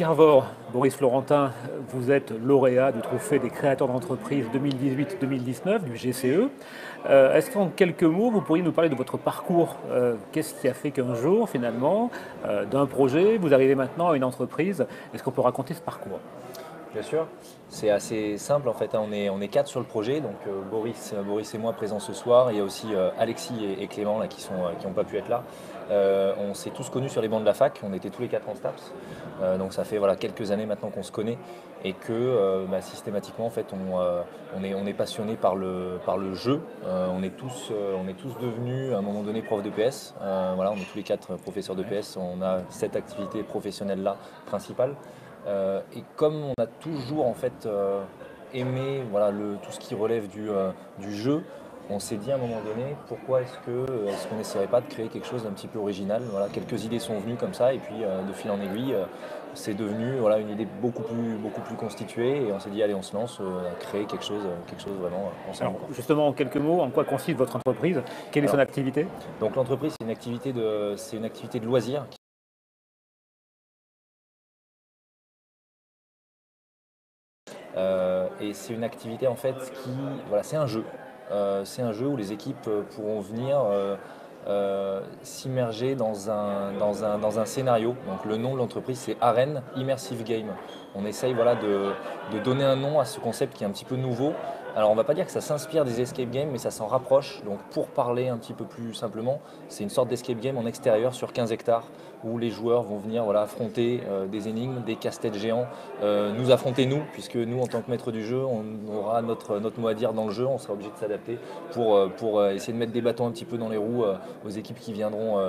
Arvor, Boris Florentin, vous êtes lauréat du trophée des créateurs d'entreprise 2018-2019 du GCE. Est-ce qu'en quelques mots, vous pourriez nous parler de votre parcours? Qu'est-ce qui a fait qu'un jour, finalement, d'un projet, vous arrivez maintenant à une entreprise? Est-ce qu'on peut raconter ce parcours? Bien sûr, c'est assez simple en fait, hein. On est quatre sur le projet, donc Boris et moi présents ce soir. Il y a aussi Alexis et Clément là, qui n'ont pas pu être là. On s'est tous connus sur les bancs de la fac, on était tous les quatre en STAPS. Donc ça fait voilà, quelques années maintenant qu'on se connaît et que systématiquement en fait, on est passionné par le jeu. On est tous devenus à un moment donné profs de PS. Voilà, on est tous les quatre professeurs de PS, on a cette activité professionnelle là principale. Et comme on a toujours en fait aimé voilà, tout ce qui relève du jeu, on s'est dit à un moment donné pourquoi est-ce qu'on n'essaierait pas de créer quelque chose d'un petit peu original. Voilà, quelques idées sont venues comme ça et puis de fil en aiguille, c'est devenu voilà, une idée beaucoup plus constituée et on s'est dit allez on se lance à créer quelque chose vraiment ensemble, Alors, quoi. justement, en quelques mots, en quoi consiste votre entreprise? Quelle est son Alors, activité? donc l'entreprise c'est une activité de loisir. Et c'est une activité en fait voilà, c'est un jeu. C'est un jeu où les équipes pourront venir s'immerger dans un scénario. Donc le nom de l'entreprise c'est Arène Immersive Game. On essaye voilà, de donner un nom à ce concept qui est un petit peu nouveau. Alors on va pas dire que ça s'inspire des escape games, mais ça s'en rapproche. Donc pour parler un petit peu plus simplement, c'est une sorte d'escape game en extérieur sur 15 hectares où les joueurs vont venir voilà, affronter des énigmes, des casse-têtes géants, nous affronter nous, puisque nous en tant que maître du jeu, on aura notre mot à dire dans le jeu, on sera obligé de s'adapter pour essayer de mettre des bâtons un petit peu dans les roues aux équipes qui viendront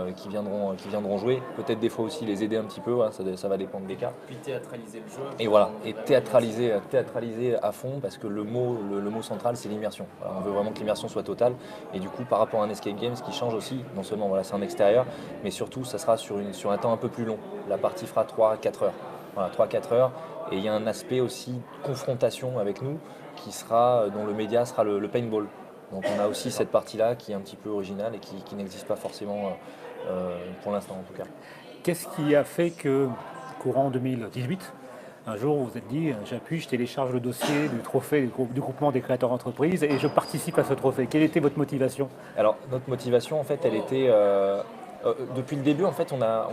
jouer. Peut-être des fois aussi les aider un petit peu, hein, ça va dépendre des cas. Puis théâtraliser le jeu. Et voilà, et théâtraliser à fond parce que le mot central c'est l'immersion. Voilà, on veut vraiment que l'immersion soit totale et du coup par rapport à un escape game, ce qui change aussi, non seulement voilà, c'est en extérieur, mais surtout ça sera sur un temps un peu plus long. La partie fera 3 à 4 heures. Voilà, 3 à 4 heures et il y a un aspect aussi confrontation avec nous dont le média sera le paintball. Donc on a aussi cette partie-là qui est un petit peu originale et qui n'existe pas forcément pour l'instant en tout cas. Qu'est-ce qui a fait que, courant 2018, un jour vous vous êtes dit, j'appuie, je télécharge le dossier du trophée du groupement des créateurs d'entreprise et je participe à ce trophée? Quelle était votre motivation? Alors notre motivation en fait elle était depuis le début en fait on a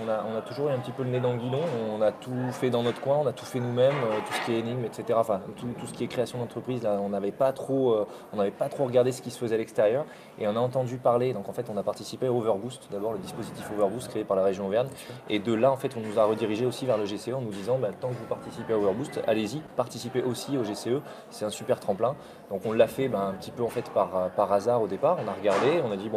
toujours eu un petit peu le nez dans le guidon, on a tout fait dans notre coin, on a tout fait nous-mêmes, tout ce qui est énigmes, etc. Enfin tout ce qui est création d'entreprise, là on n'avait pas trop regardé ce qui se faisait à l'extérieur et on a entendu parler, donc en fait on a participé à Overboost, d'abord le dispositif Overboost créé par la région Auvergne et de là en fait on nous a redirigé aussi vers le GCE en nous disant tant que vous participez à Overboost, allez-y, participez aussi au GCE, c'est un super tremplin. Donc on l'a fait un petit peu en fait par hasard au départ, on a regardé, on a dit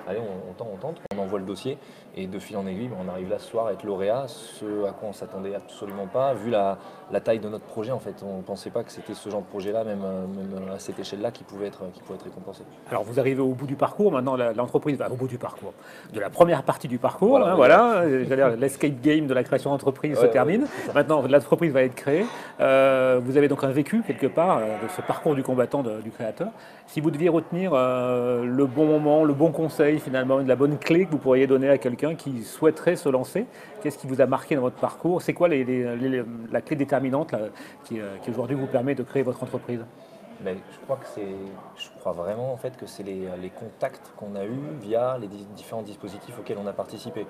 allez on tente, on envoie le dossier et de fil en aiguille on arrive là ce soir à être lauréat, ce à quoi on s'attendait absolument pas, vu la taille de notre projet en fait, on ne pensait pas que c'était ce genre de projet là, même à cette échelle là qui pouvait être récompensé. Alors vous arrivez au bout du parcours, maintenant l'entreprise va au bout du parcours, de la première partie du parcours, Voilà, hein, on va voilà, j'allais dire, l'escape game de la création d'entreprise se termine, maintenant l'entreprise va être créée. Vous avez donc un vécu quelque part de ce parcours du combattant du créateur. Si vous deviez retenir le bon moment, le bon conseil finalement, la bonne clé que vous pourriez donner à quelqu'un qui souhaiterait se lancer, qu'est-ce qui vous a marqué dans votre parcours? C'est quoi la clé déterminante là, qui aujourd'hui vous permet de créer votre entreprise? Mais je crois vraiment en fait que c'est les contacts qu'on a eus via les différents dispositifs auxquels on a participé.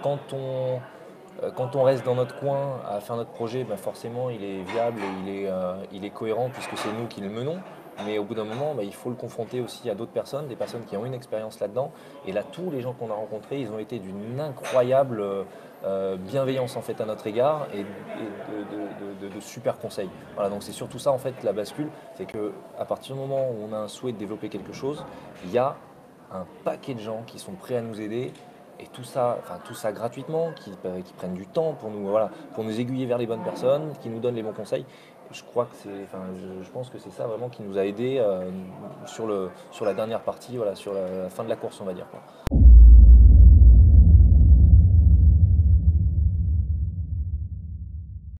Quand on reste dans notre coin à faire notre projet, forcément il est viable et il est cohérent puisque c'est nous qui le menons. Mais au bout d'un moment, il faut le confronter aussi à d'autres personnes, des personnes qui ont une expérience là-dedans. Et là, tous les gens qu'on a rencontrés, ils ont été d'une incroyable bienveillance en fait à notre égard et de super conseils. Voilà, donc c'est surtout ça en fait la bascule, c'est que à partir du moment où on a un souhait de développer quelque chose, il y a un paquet de gens qui sont prêts à nous aider. Et tout ça gratuitement, qui prennent du temps pour nous aiguiller vers les bonnes personnes, qui nous donnent les bons conseils. Je crois que je pense que c'est ça vraiment qui nous a aidés sur la dernière partie, voilà, sur la fin de la course, on va dire, quoi.